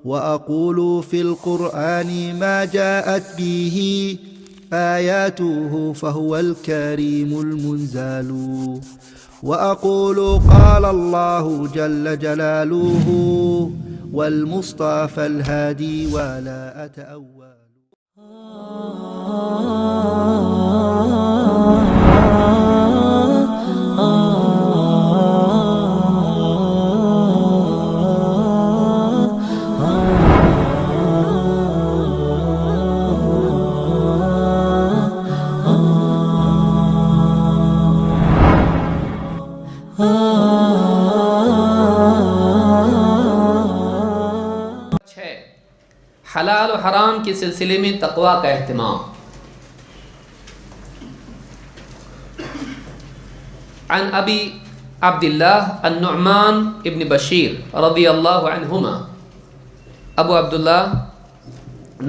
وأقول في القرآن ما جاءت به آياته فهو الكريم المنزل، وأقول قال الله جل جلاله والمصطفى الهادي ولا أتأول. حلال و حرام کے سلسلے میں تقوی کا اہتمام۔ عن ابی عبداللہ النعمان ابن بشیر رضی اللہ عنہما، ابو عبداللہ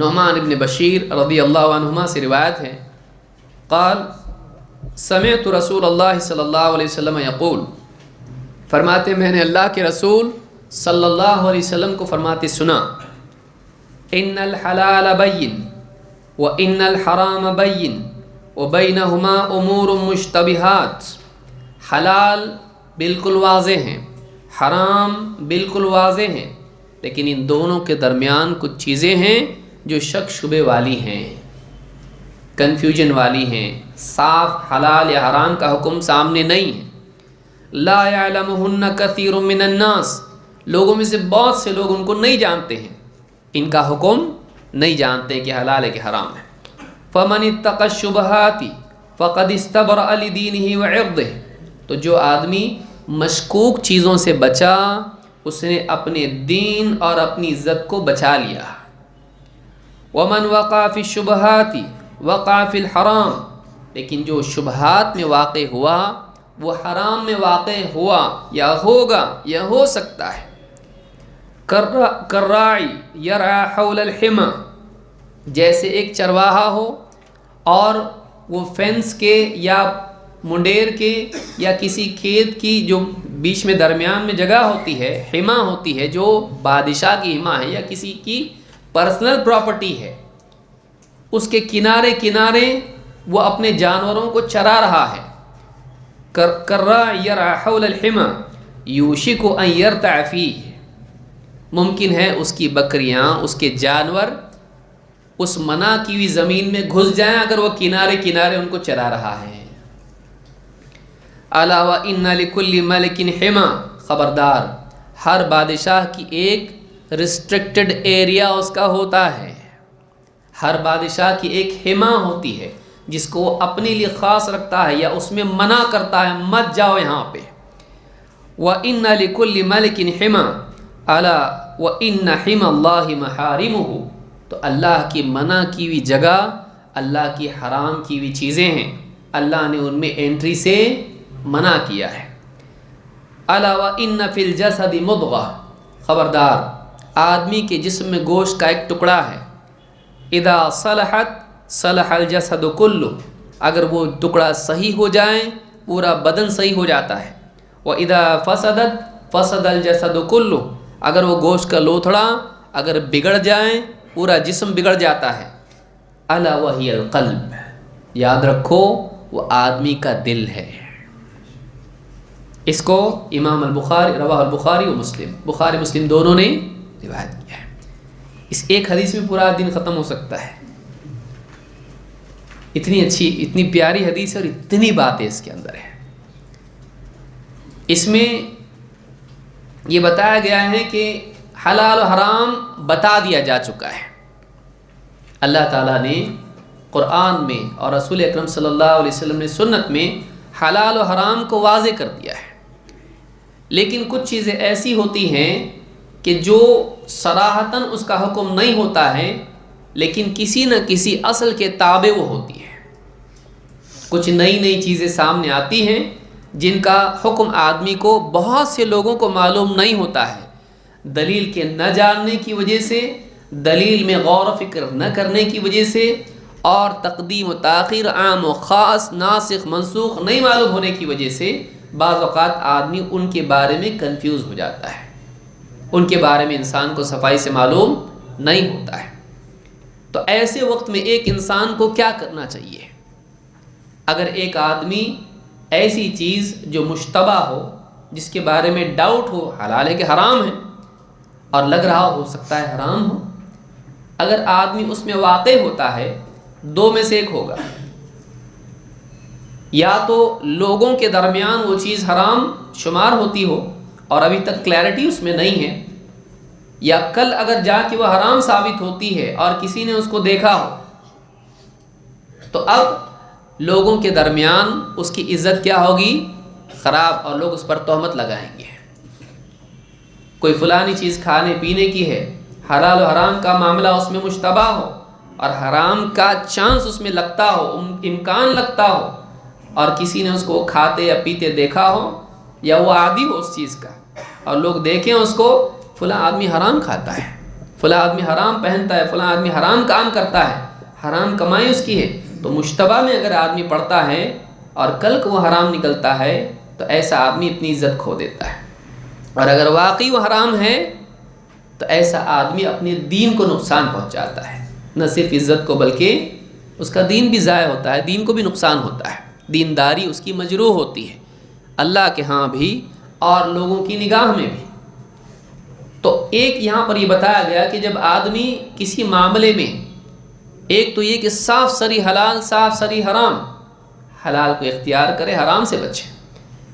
نعمان ابن بشیر رضی اللہ عنہما سے روایت ہے، قال سمعت رسول اللہ صلی اللہ علیہ وسلم یقول، فرماتے میں نے اللہ کے رسول صلی اللہ علیہ وسلم کو فرماتے سنا، ان الحلال بین وان الحرام بین وبینہما امور مشتبہات، حلال بالکل واضح ہیں، حرام بالکل واضح ہیں، لیکن ان دونوں کے درمیان کچھ چیزیں ہیں جو شک شبے والی ہیں، کنفیوژن والی ہیں، صاف حلال یا حرام کا حکم سامنے نہیں ہے۔ لا یعلمہن کثیر من الناس، لوگوں میں سے بہت سے لوگ ان کو نہیں جانتے ہیں، ان کا حکم نہیں جانتے کہ حلال ہے کہ حرام ہے۔ فمن اتقى الشبہات فقد استبرأ لدینہ وعرضہ، تو جو آدمی مشکوک چیزوں سے بچا اس نے اپنے دین اور اپنی عزت کو بچا لیا۔ ومن وقع فی الشبہات وقع فی الحرام، لیکن جو شبہات میں واقع ہوا وہ حرام میں واقع ہوا یا ہوگا یا ہو سکتا ہے۔ کراعی یرعی حول الحمى، جیسے ایک چرواہا ہو اور وہ فینس کے یا منڈیر کے یا کسی کھیت کی جو بیچ میں درمیان میں جگہ ہوتی ہے، حما ہوتی ہے، جو بادشاہ کی حما ہے یا کسی کی پرسنل پراپرٹی ہے، اس کے کنارے کنارے وہ اپنے جانوروں کو چرا رہا ہے۔ کراعی یرعی حول الحمى یوشک ان یرتع فیہ، ممکن ہے اس کی بکریاں، اس کے جانور اس منع کی ہوئی زمین میں گھس جائیں اگر وہ کنارے کنارے ان کو چرا رہا ہے۔ الا وان لکل ملک حما، خبردار ہر بادشاہ کی ایک ریسٹرکٹڈ ایریا اس کا ہوتا ہے، ہر بادشاہ کی ایک حما ہوتی ہے جس کو وہ اپنے لیے خاص رکھتا ہے یا اس میں منع کرتا ہے مت جاؤ یہاں پہ۔ وان لکل ملک حما الا وان حما اللہ محارمہ، تو اللہ کی منع کی ہوئی جگہ، اللہ کی حرام کی ہوئی چیزیں ہیں، اللہ نے ان میں انٹری سے منع کیا ہے۔ الا وان فی الجسد مضغہ، خبردار آدمی کے جسم میں گوشت کا ایک ٹکڑا ہے، اذا صلحت صلح الجسد کلہ، اگر وہ ٹکڑا صحیح ہو جائے پورا بدن صحیح ہو جاتا ہے۔ وَإِذَا فَسَدَتْ فَسَدَ الْجَسَدُ كُلُّهُ، اگر وہ گوشت کا لوتھڑا اگر بگڑ جائیں پورا جسم بگڑ جاتا ہے۔ الا وَهِيَ الْقَلْبُ، یاد رکھو وہ آدمی کا دل ہے۔ اس کو امام البخاری، رواہ البخاری و مسلم، بخاری مسلم دونوں نے روایت کیا ہے۔ اس ایک حدیث میں پورا دن ختم ہو سکتا ہے، اتنی اچھی اتنی پیاری حدیث اور اتنی باتیں اس کے اندر ہیں۔ اس میں یہ بتایا گیا ہے کہ حلال و حرام بتا دیا جا چکا ہے، اللہ تعالیٰ نے قرآن میں اور رسول اکرم صلی اللہ علیہ وسلم نے سنت میں حلال و حرام کو واضح کر دیا ہے، لیکن کچھ چیزیں ایسی ہوتی ہیں کہ جو صراحتاً اس کا حکم نہیں ہوتا ہے لیکن کسی نہ کسی اصل کے تابع وہ ہوتی ہے۔ کچھ نئی نئی چیزیں سامنے آتی ہیں جن کا حکم آدمی کو بہت سے لوگوں کو معلوم نہیں ہوتا ہے، دلیل کے نہ جاننے کی وجہ سے، دلیل میں غور و فکر نہ کرنے کی وجہ سے، اور تقدیم و تاخیر، عام و خاص، ناسخ منسوخ نہیں معلوم ہونے کی وجہ سے بعض اوقات آدمی ان کے بارے میں کنفیوز ہو جاتا ہے۔ ان کے بارے میں انسان کو صفائی سے معلوم نہیں ہوتا ہے۔ تو ایسے وقت میں ایک انسان کو کیا کرنا چاہیے؟ اگر ایک آدمی ایسی چیز جو مشتبہ ہو، جس کے بارے میں ڈاؤٹ ہو حلال ہے کہ حرام ہے، اور لگ رہا ہو سکتا ہے حرام ہو، اگر آدمی اس میں واقع ہوتا ہے، دو میں سے ایک ہوگا، یا تو لوگوں کے درمیان وہ چیز حرام شمار ہوتی ہو اور ابھی تک کلیئرٹی اس میں نہیں ہے، یا کل اگر جا کے وہ حرام ثابت ہوتی ہے اور کسی نے اس کو دیکھا ہو، تو اب لوگوں کے درمیان اس کی عزت کیا ہوگی؟ خراب، اور لوگ اس پر تہمت لگائیں گے۔ کوئی فلانی چیز کھانے پینے کی ہے، حلال و حرام کا معاملہ اس میں مشتبہ ہو اور حرام کا چانس اس میں لگتا ہو، امکان لگتا ہو، اور کسی نے اس کو کھاتے یا پیتے دیکھا ہو، یا وہ عادی ہو اس چیز کا، اور لوگ دیکھیں اس کو، فلاں آدمی حرام کھاتا ہے، فلاں آدمی حرام پہنتا ہے، فلاں آدمی حرام کام کرتا ہے، حرام کمائی اس کی ہے، تو مشتبہ میں اگر آدمی پڑتا ہے اور کل کو وہ حرام نکلتا ہے تو ایسا آدمی اپنی عزت کھو دیتا ہے، اور اگر واقعی وہ حرام ہے تو ایسا آدمی اپنے دین کو نقصان پہنچاتا ہے، نہ صرف عزت کو بلکہ اس کا دین بھی ضائع ہوتا ہے، دین کو بھی نقصان ہوتا ہے، دینداری اس کی مجروح ہوتی ہے، اللہ کے ہاں بھی اور لوگوں کی نگاہ میں بھی۔ تو ایک یہاں پر یہ بتایا گیا کہ جب آدمی کسی معاملے میں، ایک تو یہ کہ صاف سری حلال صاف سری حرام، حلال کو اختیار کرے، حرام سے بچے،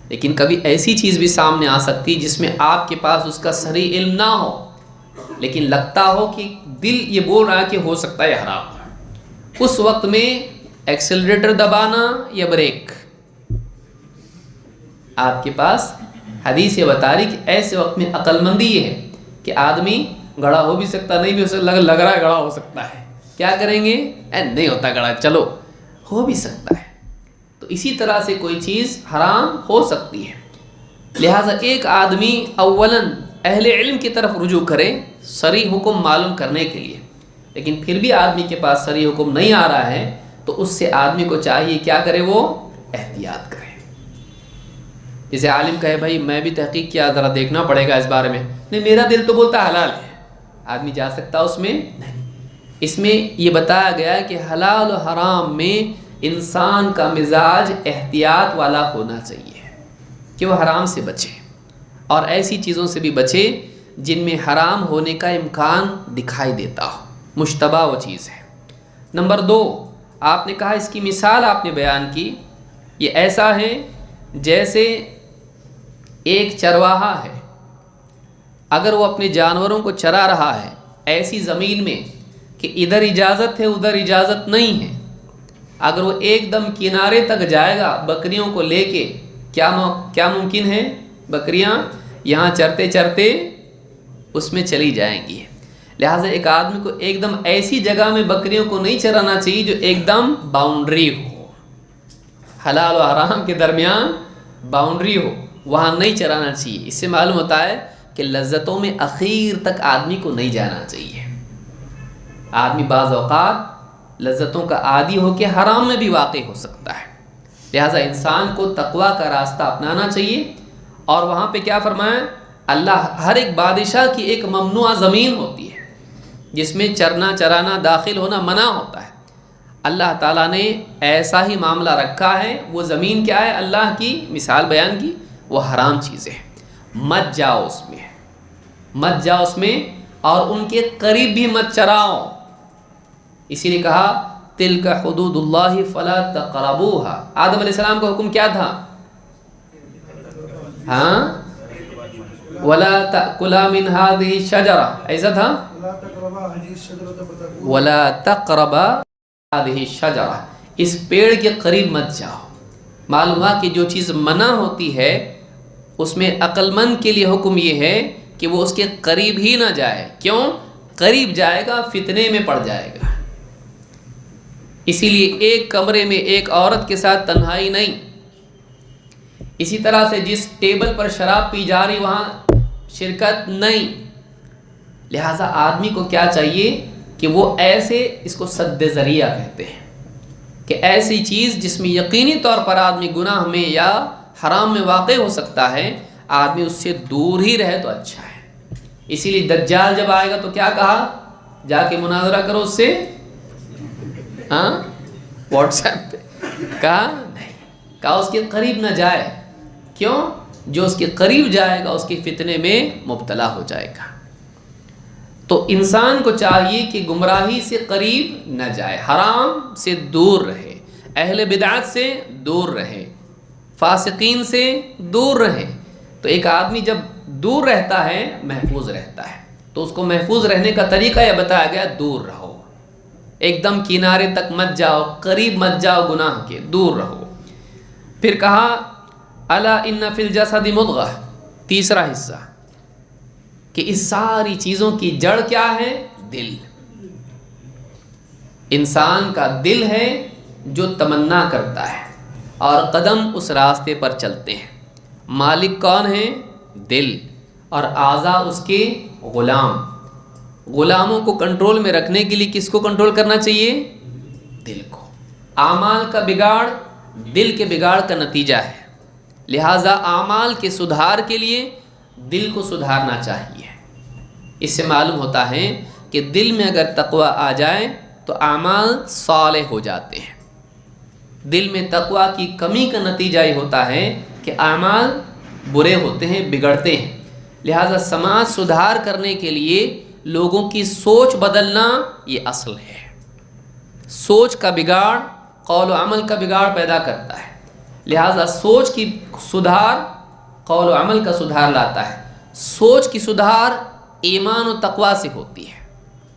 لیکن کبھی ایسی چیز بھی سامنے آ سکتی جس میں آپ کے پاس اس کا صحیح علم نہ ہو، لیکن لگتا ہو کہ دل یہ بول رہا ہے کہ ہو سکتا ہے حرام، اس وقت میں ایکسلریٹر دبانا یا بریک؟ آپ کے پاس حدیث یہ بتا رہی کہ ایسے وقت میں عقل مندی یہ ہے کہ آدمی گڑھا ہو بھی سکتا، نہیں بھی ہو سکتا، لگ رہا ہے گڑھا ہو سکتا ہے، کیا کریں گے؟ نہیں ہوتا گڑھا، چلو ہو بھی سکتا ہے۔ تو اسی طرح سے کوئی چیز حرام ہو سکتی ہے، لہٰذا ایک آدمی اولاً اہل علم کی طرف رجوع کرے صریح حکم معلوم کرنے کے لیے، لیکن پھر بھی آدمی کے پاس صریح حکم نہیں آ رہا ہے تو اس سے آدمی کو چاہیے کیا کرے؟ وہ احتیاط کرے۔ جیسے عالم کہے بھائی میں بھی تحقیق کیا، ذرا دیکھنا پڑے گا اس بارے میں، نہیں میرا دل تو بولتا حلال ہے، آدمی جا سکتا اس میں نہیں۔ اس میں یہ بتایا گیا ہے کہ حلال و حرام میں انسان کا مزاج احتیاط والا ہونا چاہیے کہ وہ حرام سے بچے اور ایسی چیزوں سے بھی بچے جن میں حرام ہونے کا امکان دکھائی دیتا ہو، مشتبہ وہ چیز ہے۔ نمبر 2، آپ نے کہا، اس کی مثال آپ نے بیان کی، یہ ایسا ہے جیسے ایک چرواہا ہے، اگر وہ اپنے جانوروں کو چرا رہا ہے ایسی زمین میں کہ ادھر اجازت ہے ادھر اجازت نہیں ہے، اگر وہ ایک دم کنارے تک جائے گا بکریوں کو لے کے، کیا ممکن ہے؟ بکریاں یہاں چرتے چرتے اس میں چلی جائیں گی۔ لہٰذا ایک آدمی کو ایک دم ایسی جگہ میں بکریوں کو نہیں چرانا چاہیے جو ایک دم باؤنڈری ہو، حلال و حرام کے درمیان باؤنڈری ہو، وہاں نہیں چرانا چاہیے۔ اس سے معلوم ہوتا ہے کہ لذتوں میں اخیر تک آدمی کو نہیں جانا چاہیے۔ آدمی بعض اوقات لذتوں کا عادی ہو کے حرام میں بھی واقع ہو سکتا ہے، لہٰذا انسان کو تقویٰ کا راستہ اپنانا چاہیے۔ اور وہاں پہ کیا فرمایا؟ اللہ، ہر ایک بادشاہ کی ایک ممنوعہ زمین ہوتی ہے جس میں چرنا چرانا داخل ہونا منع ہوتا ہے، اللہ تعالیٰ نے ایسا ہی معاملہ رکھا ہے۔ وہ زمین کیا ہے؟ اللہ کی مثال بیان کی، وہ حرام چیزیں ہیں، مت جاؤ اس میں، مت جاؤ اس میں، اور ان کے قریب بھی مت چراؤ۔ اسی لیے کہا تلک حدود اللہ فلا تقربوها۔ آدم علیہ السلام کا حکم کیا تھا؟ ہاں، ولا تأکلا من هذه الشجرة، ایسا تھا، ولا تقربا هذه الشجرة، اس پیڑ کے قریب مت جاؤ۔ معلوم ہوا کہ جو چیز منع ہوتی ہے اس میں عقل مند کے لیے حکم یہ ہے کہ وہ اس کے قریب ہی نہ جائے۔ کیوں؟ قریب جائے گا فتنے میں پڑ جائے گا۔ اسی لیے ایک کمرے میں ایک عورت کے ساتھ تنہائی نہیں۔ اسی طرح سے جس ٹیبل پر شراب پی جا رہی وہاں شرکت نہیں۔ لہٰذا آدمی کو کیا چاہیے کہ وہ ایسے، اس کو سد ذریعہ کہتے ہیں، کہ ایسی چیز جس میں یقینی طور پر آدمی گناہ میں یا حرام میں واقع ہو سکتا ہے، آدمی اس سے دور ہی رہے تو اچھا ہے۔ اسی لیے دجال جب آئے گا تو کیا کہا؟ جا کے مناظرہ کرو اس سے، ہاں واٹس ایپ پہ، کہا نہیں، کہا اس کے قریب نہ جائے، کیوں؟ جو اس کے قریب جائے گا اس کے فتنے میں مبتلا ہو جائے گا۔ تو انسان کو چاہیے کہ گمراہی سے قریب نہ جائے، حرام سے دور رہے، اہل بدعت سے دور رہے، فاسقین سے دور رہے۔ تو ایک آدمی جب دور رہتا ہے محفوظ رہتا ہے، تو اس کو محفوظ رہنے کا طریقہ یہ بتایا گیا، دور رہو، ایک دم کنارے تک مت جاؤ، قریب مت جاؤ گناہ کے، دور رہو۔ پھر کہا الا ان فی الجسد مضغہ، تیسرا حصہ، کہ اس ساری چیزوں کی جڑ کیا ہے؟ دل۔ انسان کا دل ہے جو تمنا کرتا ہے اور قدم اس راستے پر چلتے ہیں۔ مالک کون ہے؟ دل، اور اعضاء اس کے غلام۔ غلاموں کو کنٹرول میں رکھنے کے لیے کس کو کنٹرول کرنا چاہیے؟ دل کو۔ اعمال کا بگاڑ دل کے بگاڑ کا نتیجہ ہے، لہٰذا اعمال کے سدھار کے لیے دل کو سدھارنا چاہیے۔ اس سے معلوم ہوتا ہے کہ دل میں اگر تقوی آ جائے تو اعمال صالح ہو جاتے ہیں۔ دل میں تقوی کی کمی کا نتیجہ یہ ہوتا ہے کہ اعمال برے ہوتے ہیں، بگڑتے ہیں۔ لہٰذا سماج سدھار کرنے کے لیے لوگوں کی سوچ بدلنا یہ اصل ہے۔ سوچ کا بگاڑ قول و عمل کا بگاڑ پیدا کرتا ہے، لہٰذا سوچ کی سدھار قول و عمل کا سدھار لاتا ہے۔ سوچ کی سدھار ایمان و تقوی سے ہوتی ہے۔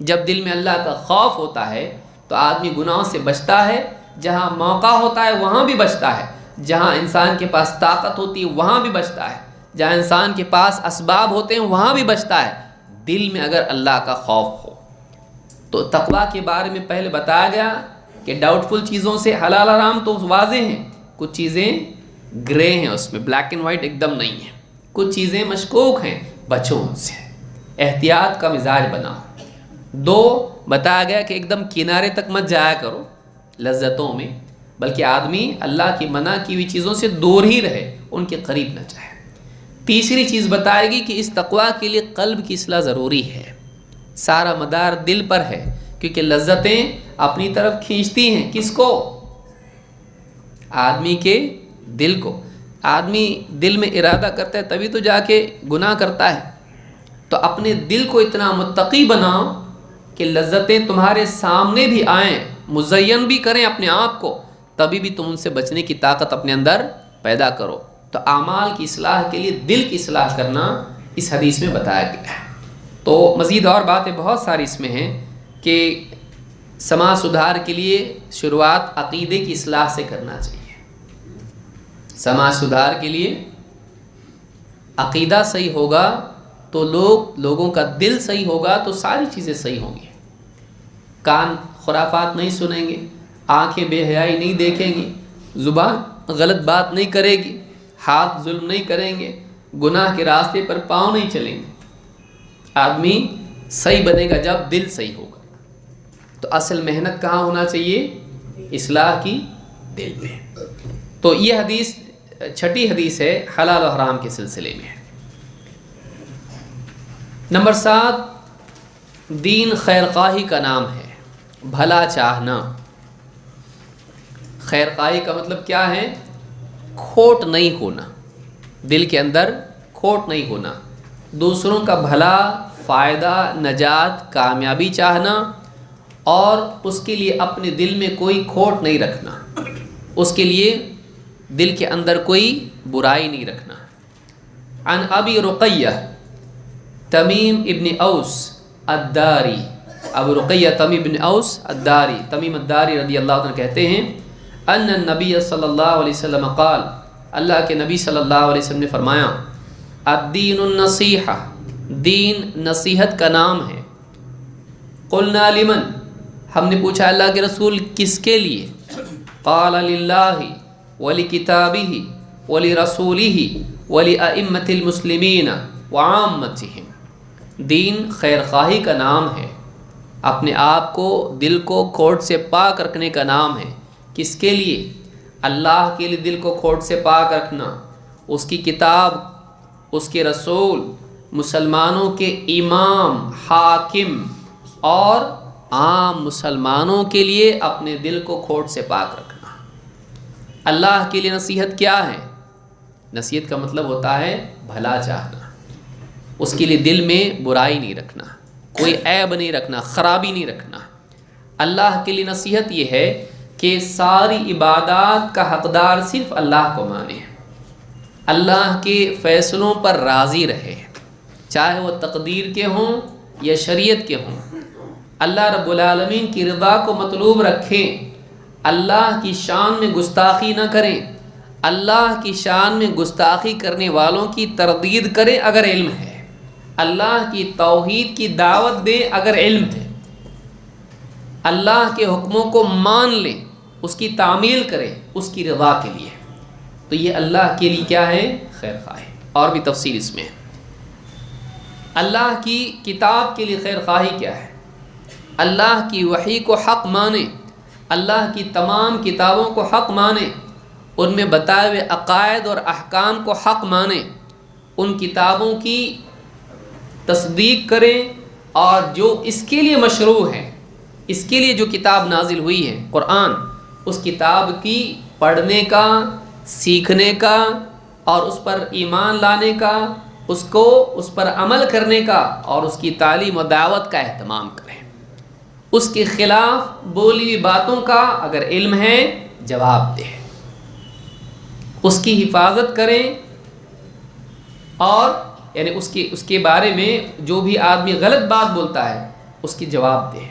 جب دل میں اللہ کا خوف ہوتا ہے تو آدمی گناہوں سے بچتا ہے، جہاں موقع ہوتا ہے وہاں بھی بچتا ہے، جہاں انسان کے پاس طاقت ہوتی ہے وہاں بھی بچتا ہے، جہاں انسان کے پاس اسباب ہوتے ہیں وہاں بھی بچتا ہے، دل میں اگر اللہ کا خوف ہو۔ تو تقوی کے بارے میں پہلے بتایا گیا کہ ڈاؤٹ فل چیزوں سے حلال حرام تو واضح ہیں، کچھ چیزیں گرے ہیں، اس میں بلیک اینڈ وائٹ ایک دم نہیں ہے، کچھ چیزیں مشکوک ہیں، بچو ان سے، احتیاط کا مزاج بناؤ۔ دو، بتایا گیا کہ ایک دم کنارے تک مت جایا کرو لذتوں میں، بلکہ آدمی اللہ کی منع کی ہوئی چیزوں سے دور ہی رہے، ان کے قریب نہ جائے۔ تیسری چیز بتائے گی کہ اس تقوی کے لیے قلب کی اصلاح ضروری ہے، سارا مدار دل پر ہے، کیونکہ لذتیں اپنی طرف کھینچتی ہیں، کس کو؟ آدمی کے دل کو۔ آدمی دل میں ارادہ کرتا ہے تبھی تو جا کے گناہ کرتا ہے۔ تو اپنے دل کو اتنا متقی بناؤ کہ لذتیں تمہارے سامنے بھی آئیں، مزین بھی کریں اپنے آپ کو، تبھی بھی تم ان سے بچنے کی طاقت اپنے اندر پیدا کرو۔ تو اعمال کی اصلاح کے لیے دل کی اصلاح کرنا اس حدیث میں بتایا گیا ہے۔ تو مزید اور باتیں بہت ساری اس میں ہیں کہ سماج سدھار کے لیے شروعات عقیدے کی اصلاح سے کرنا چاہیے۔ سماج سدھار کے لیے عقیدہ صحیح ہوگا تو لوگوں کا دل صحیح ہوگا تو ساری چیزیں صحیح ہوں گی۔ کان خرافات نہیں سنیں گے، آنکھیں بے حیائی نہیں دیکھیں گی، زبان غلط بات نہیں کرے گی، ہاتھ ظلم نہیں کریں گے، گناہ کے راستے پر پاؤں نہیں چلیں گے۔ آدمی صحیح بنے گا جب دل صحیح ہوگا۔ تو اصل محنت کہاں ہونا چاہیے؟ اصلاح کی دل میں۔ تو یہ حدیث چھٹی حدیث ہے حلال و حرام کے سلسلے میں۔ نمبر 7، دین خیر خواہی کا نام ہے، بھلا چاہنا۔ خیر خواہی کا مطلب کیا ہے؟ کھوٹ نہیں ہونا، دل کے اندر کھوٹ نہیں ہونا، دوسروں کا بھلا، فائدہ، نجات، کامیابی چاہنا، اور اس کے لیے اپنے دل میں کوئی کھوٹ نہیں رکھنا، اس کے لیے دل کے اندر کوئی برائی نہیں رکھنا۔ عن ابی رقیہ تمیم ابن اوس الداری، ابو رقیہ تمیم ابن اوس الداری، تمیم الداری رضی اللہ عنہ کہتے ہیں ان النبی صلی اللہ علیہ وسلم قال، اللہ کے نبی صلی اللہ علیہ وسلم نے فرمایا الدین النصیحہ، دین نصیحت کا نام ہے۔ قلنا لمن، ہم نے پوچھا اللہ کے رسول کس کے لیے؟ قال للہ ولکتابہ ولرسولہ ولأئمة المسلمین وعامتہم، دین خیر خواہی کا نام ہے، اپنے آپ کو دل کو کھوٹ سے پاک رکھنے کا نام ہے۔ کس کے لیے؟ اللہ کے لیے دل کو کھوٹ سے پاک رکھنا، اس کی کتاب، اس کے رسول، مسلمانوں کے امام، حاکم اور عام مسلمانوں کے لیے اپنے دل کو کھوٹ سے پاک رکھنا۔ اللہ کے لیے نصیحت کیا ہے؟ نصیحت کا مطلب ہوتا ہے بھلا چاہنا، اس کے لیے دل میں برائی نہیں رکھنا، کوئی عیب نہیں رکھنا، خرابی نہیں رکھنا۔ اللہ کے لیے نصیحت یہ ہے کہ ساری عبادات کا حقدار صرف اللہ کو مانے، اللہ کے فیصلوں پر راضی رہے، چاہے وہ تقدیر کے ہوں یا شریعت کے ہوں۔ اللہ رب العالمین کی رضا کو مطلوب رکھیں، اللہ کی شان میں گستاخی نہ کریں، اللہ کی شان میں گستاخی کرنے والوں کی تردید کریں اگر علم ہے، اللہ کی توحید کی دعوت دیں اگر علم ہے، اللہ کے حکموں کو مان لیں، اس کی تعمیل کریں اس کی رضا کے لیے، تو یہ اللہ کے لیے کیا ہے؟ خیر خواہ ہے۔ اور بھی تفصیل اس میں، اللہ کی کتاب کے لیے خیر خواہی کیا ہے؟ اللہ کی وحی کو حق مانیں، اللہ کی تمام کتابوں کو حق مانیں، ان میں بتائے ہوئے عقائد اور احکام کو حق مانیں، ان کتابوں کی تصدیق کریں، اور جو اس کے لیے مشروع ہے، اس کے لیے جو کتاب نازل ہوئی ہے قرآن، اس کتاب کی پڑھنے کا، سیکھنے کا اور اس پر ایمان لانے کا، اس پر عمل کرنے کا اور اس کی تعلیم و دعوت کا اہتمام کریں۔ اس کے خلاف بولی ہوئی باتوں کا اگر علم ہے جواب دیں، اس کی حفاظت کریں، اور یعنی اس کے بارے میں جو بھی آدمی غلط بات بولتا ہے اس کی جواب دیں،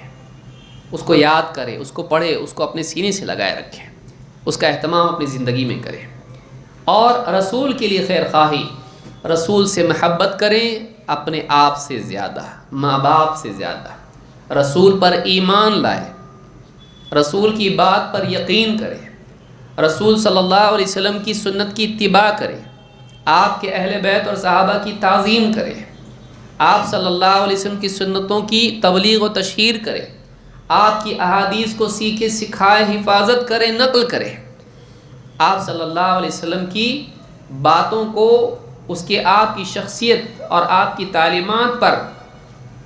اس کو یاد کرے، اس کو پڑھے، اس کو اپنے سینے سے لگائے رکھیں، اس کا اہتمام اپنی زندگی میں کریں۔ اور رسول کے لیے خیر خواہی، رسول سے محبت کریں اپنے آپ سے زیادہ، ماں باپ سے زیادہ، رسول پر ایمان لائے، رسول کی بات پر یقین کرے، رسول صلی اللہ علیہ وسلم کی سنت کی اتباع کرے، آپ کے اہل بیت اور صحابہ کی تعظیم کرے، آپ صلی اللہ علیہ وسلم کی سنتوں کی تبلیغ و تشہیر کرے، آپ کی احادیث کو سیکھے، سکھائے، حفاظت کرے، نقل کرے، آپ صلی اللہ علیہ وسلم کی باتوں کو، اس کے آپ کی شخصیت اور آپ کی تعلیمات پر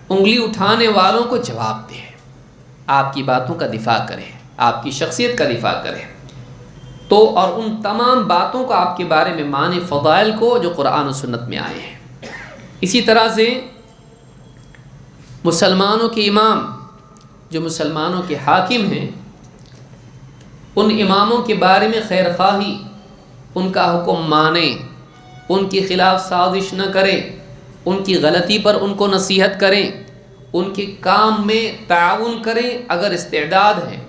انگلی اٹھانے والوں کو جواب دے، آپ کی باتوں کا دفاع کرے، آپ کی شخصیت کا دفاع کرے، تو اور ان تمام باتوں کو آپ کے بارے میں مانے، فضائل کو جو قرآن و سنت میں آئے ہیں۔ اسی طرح سے مسلمانوں کے امام، جو مسلمانوں کے حاکم ہیں، ان اماموں کے بارے میں خیر خواہی، ان کا حکم مانیں، ان کے خلاف سازش نہ کریں، ان کی غلطی پر ان کو نصیحت کریں، ان کے کام میں تعاون کریں اگر استعداد ہے،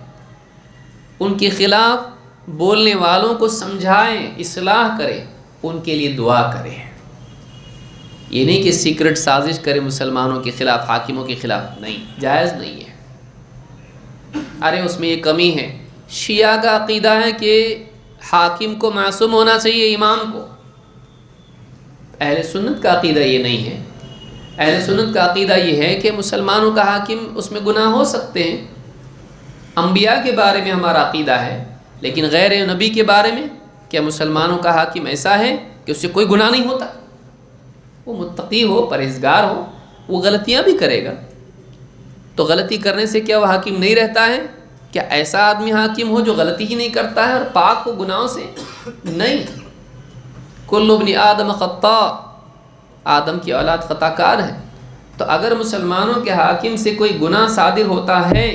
ان کے خلاف بولنے والوں کو سمجھائیں، اصلاح کریں، ان کے لیے دعا کریں۔ یہ نہیں کہ سیکرٹ سازش کریں مسلمانوں کے خلاف، حاکموں کے خلاف، نہیں، جائز نہیں ہے۔ ارے اس میں یہ کمی ہے، شیعہ کا عقیدہ ہے کہ حاکم کو معصوم ہونا چاہیے، امام کو۔ اہل سنت کا عقیدہ یہ نہیں ہے، اہل سنت کا عقیدہ یہ ہے کہ مسلمانوں کا حاکم، اس میں گناہ ہو سکتے ہیں۔ انبیاء کے بارے میں ہمارا عقیدہ ہے، لیکن غیر نبی کے بارے میں کیا مسلمانوں کا حاکم ایسا ہے کہ اس سے کوئی گناہ نہیں ہوتا؟ وہ متقی ہو، پرہیزگار ہو، وہ غلطیاں بھی کرے گا، تو غلطی کرنے سے کیا وہ حاکم نہیں رہتا ہے؟ کیا ایسا آدمی حاکم ہو جو غلطی ہی نہیں کرتا ہے اور پاک ہو گناہوں سے؟ نہیں، کل ابن آدم خطاء، آدم کی اولاد خطا کار ہے۔ تو اگر مسلمانوں کے حاکم سے کوئی گناہ صادر ہوتا ہے،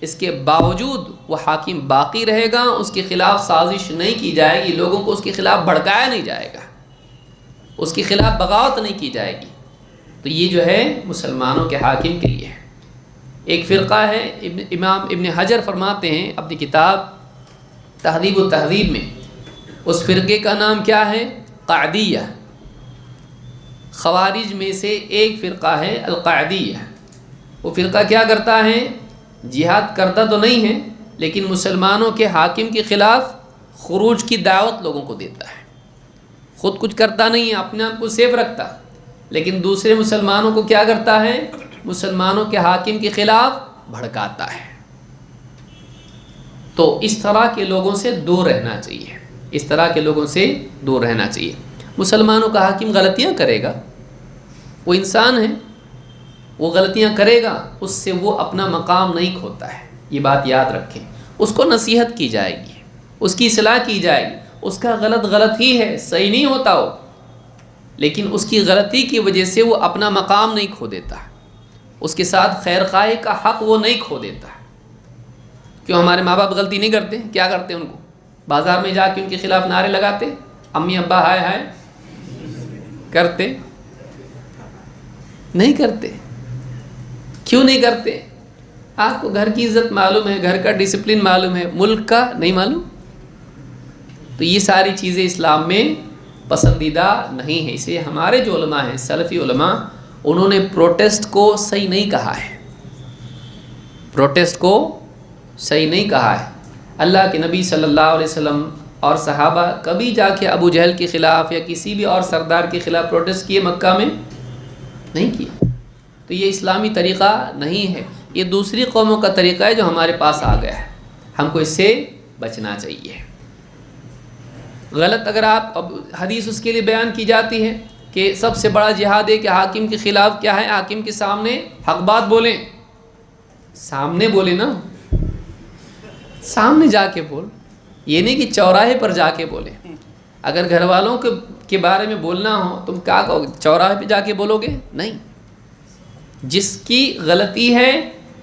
اس کے باوجود وہ حاکم باقی رہے گا، اس کے خلاف سازش نہیں کی جائے گی، لوگوں کو اس کے خلاف بھڑکایا نہیں جائے گا، اس کے خلاف بغاوت نہیں کی جائے گی، تو یہ جو ہے مسلمانوں کے حاکم کے لیے ہے۔ ایک فرقہ ہے، امام ابن حجر فرماتے ہیں اپنی کتاب تہذیب و تہذیب میں، اس فرقے کا نام کیا ہے؟ قعدیہ۔ خوارج میں سے ایک فرقہ ہے القعدیہ۔ وہ فرقہ کیا کرتا ہے؟ جہاد کرتا تو نہیں ہے، لیکن مسلمانوں کے حاکم کے خلاف خروج کی دعوت لوگوں کو دیتا ہے، خود کچھ کرتا نہیں ہے، اپنے آپ کو سیف رکھتا، لیکن دوسرے مسلمانوں کو کیا کرتا ہے؟ مسلمانوں کے حاکم کے خلاف بھڑکاتا ہے۔ تو اس طرح کے لوگوں سے دور رہنا چاہیے، اس طرح کے لوگوں سے دور رہنا چاہیے۔ مسلمانوں کا حاکم غلطیاں کرے گا، وہ انسان ہے، وہ غلطیاں کرے گا، اس سے وہ اپنا مقام نہیں کھوتا ہے، یہ بات یاد رکھیں۔ اس کو نصیحت کی جائے گی، اس کی اصلاح کی جائے گی، اس کا غلط ہی ہے، صحیح نہیں ہوتا ہو، لیکن اس کی غلطی کی وجہ سے وہ اپنا مقام نہیں کھو دیتا، اس کے ساتھ خیر خواہی کا حق وہ نہیں کھو دیتا۔ کیوں ہمارے ماں باپ غلطی نہیں کرتے؟ کیا کرتے ان کو؟ بازار میں جا کے ان کے خلاف نعرے لگاتے، امی ابا ہائے ہائے کرتے؟ نہیں کرتے۔ کیوں نہیں کرتے؟ آپ کو گھر کی عزت معلوم ہے، گھر کا ڈسپلن معلوم ہے، ملک کا نہیں معلوم۔ تو یہ ساری چیزیں اسلام میں پسندیدہ نہیں ہیں۔ اسے ہمارے جو علماء ہیں، سلفی علماء، انہوں نے پروٹیسٹ کو صحیح نہیں کہا ہے، پروٹیسٹ کو صحیح نہیں کہا ہے۔ اللہ کے نبی صلی اللہ علیہ وسلم اور صحابہ کبھی جا کے ابو جہل کے خلاف یا کسی بھی اور سردار کے خلاف پروٹیسٹ کیے؟ مکہ میں نہیں کیا۔ تو یہ اسلامی طریقہ نہیں ہے، یہ دوسری قوموں کا طریقہ ہے جو ہمارے پاس آ گیا ہے، ہم کو اس سے بچنا چاہیے۔ غلط اگر آپ حدیث اس کے لیے بیان کی جاتی ہے کہ سب سے بڑا جہاد ہے کہ حاکم کے خلاف کیا ہے، حاکم کے سامنے حق بات بولیں، سامنے بولیں نا، سامنے جا کے بول، یہ نہیں کہ چوراہے پر جا کے بولیں۔ اگر گھر والوں کے بارے میں بولنا ہو تم کیا کہو گے؟ چوراہے پہ جا کے بولو گے؟ نہیں۔ جس کی غلطی ہے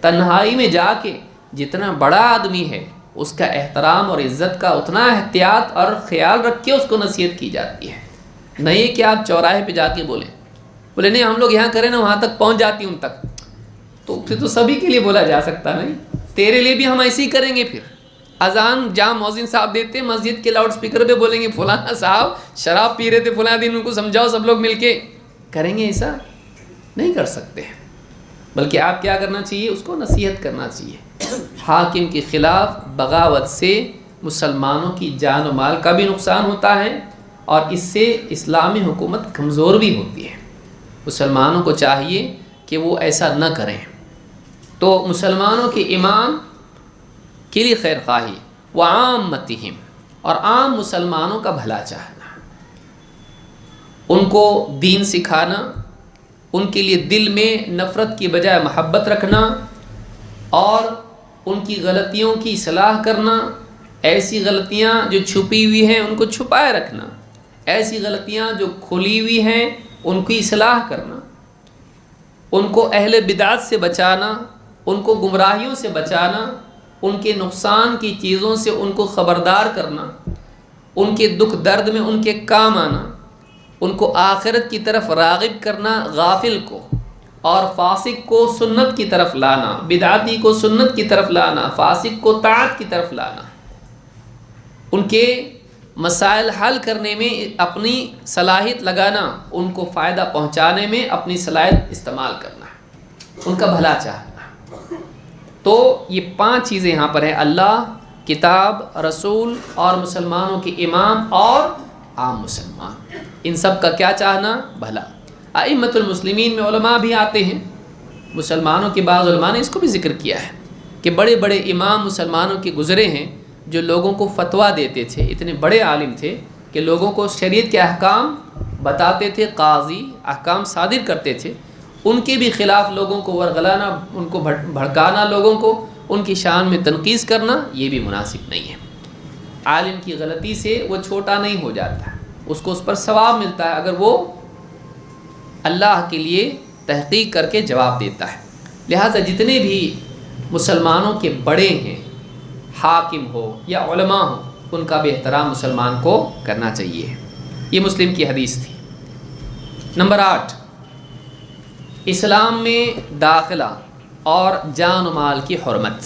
تنہائی میں جا کے، جتنا بڑا آدمی ہے اس کا احترام اور عزت کا اتنا احتیاط اور خیال رکھ کے اس کو نصیحت کی جاتی ہے، نہیں کہ آپ چوراہے پہ جا کے بولیں۔ بولے نہیں ہم لوگ یہاں کریں نا، وہاں تک پہنچ جاتی ان تک، تو پھر تو سبھی کے لیے بولا جا سکتا نہیں، تیرے لیے بھی ہم ایسے ہی کریں گے۔ پھر اذان جہاں مؤذن صاحب دیتے مسجد کے لاؤڈ سپیکر پہ بولیں گے فلانا صاحب شراب پی رہے تھے فلاں دن، ان کو سمجھاؤ سب لوگ مل کے، کریں گے؟ ایسا نہیں کر سکتے، بلکہ آپ کیا کرنا چاہیے؟ اس کو نصیحت کرنا چاہیے۔ حاکم کے خلاف بغاوت سے مسلمانوں کی جان و مال کا بھی نقصان ہوتا ہے، اور اس سے اسلامی حکومت کمزور بھی ہوتی ہے۔ مسلمانوں کو چاہیے کہ وہ ایسا نہ کریں۔ تو مسلمانوں کے امام کے لیے خیر خواہی، وعامتہم، اور عام مسلمانوں کا بھلا چاہنا، ان کو دین سکھانا، ان کے لیے دل میں نفرت کی بجائے محبت رکھنا، اور ان کی غلطیوں کی اصلاح کرنا، ایسی غلطیاں جو چھپی ہوئی ہیں ان کو چھپائے رکھنا، ایسی غلطیاں جو کھلی ہوئی ہیں ان کی اصلاح کرنا، ان کو اہل بدعت سے بچانا، ان کو گمراہیوں سے بچانا، ان کے نقصان کی چیزوں سے ان کو خبردار کرنا، ان کے دکھ درد میں ان کے کام آنا، ان کو آخرت کی طرف راغب کرنا، غافل کو اور فاسق کو سنت کی طرف لانا، بدعتی کو سنت کی طرف لانا، فاسق کو طاعت کی طرف لانا، ان کے مسائل حل کرنے میں اپنی صلاحیت لگانا، ان کو فائدہ پہنچانے میں اپنی صلاحیت استعمال کرنا، ان کا بھلا چاہنا۔ تو یہ 5 چیزیں یہاں پر ہیں، اللہ، کتاب، رسول اور مسلمانوں کے امام اور عام مسلمان، ان سب کا کیا چاہنا؟ بھلا۔ ائمۃ المسلمین میں علماء بھی آتے ہیں، مسلمانوں کے بعض علماء نے اس کو بھی ذکر کیا ہے کہ بڑے بڑے امام مسلمانوں کے گزرے ہیں جو لوگوں کو فتویٰ دیتے تھے، اتنے بڑے عالم تھے کہ لوگوں کو شریعت کے احکام بتاتے تھے، قاضی احکام صادر کرتے تھے، ان کے بھی خلاف لوگوں کو ورغلانا، ان کو بھڑکانا، لوگوں کو ان کی شان میں تنقیص کرنا، یہ بھی مناسب نہیں ہے۔ عالم کی غلطی سے وہ چھوٹا نہیں ہو جاتا، اس کو اس پر ثواب ملتا ہے اگر وہ اللہ کے لیے تحقیق کر کے جواب دیتا ہے۔ لہٰذا جتنے بھی مسلمانوں کے بڑے ہیں، حاکم ہو یا علماء ہو، ان کا بھی احترام مسلمان کو کرنا چاہیے۔ یہ مسلم کی حدیث تھی۔ نمبر 8، اسلام میں داخلہ اور جان و مال کی حرمت۔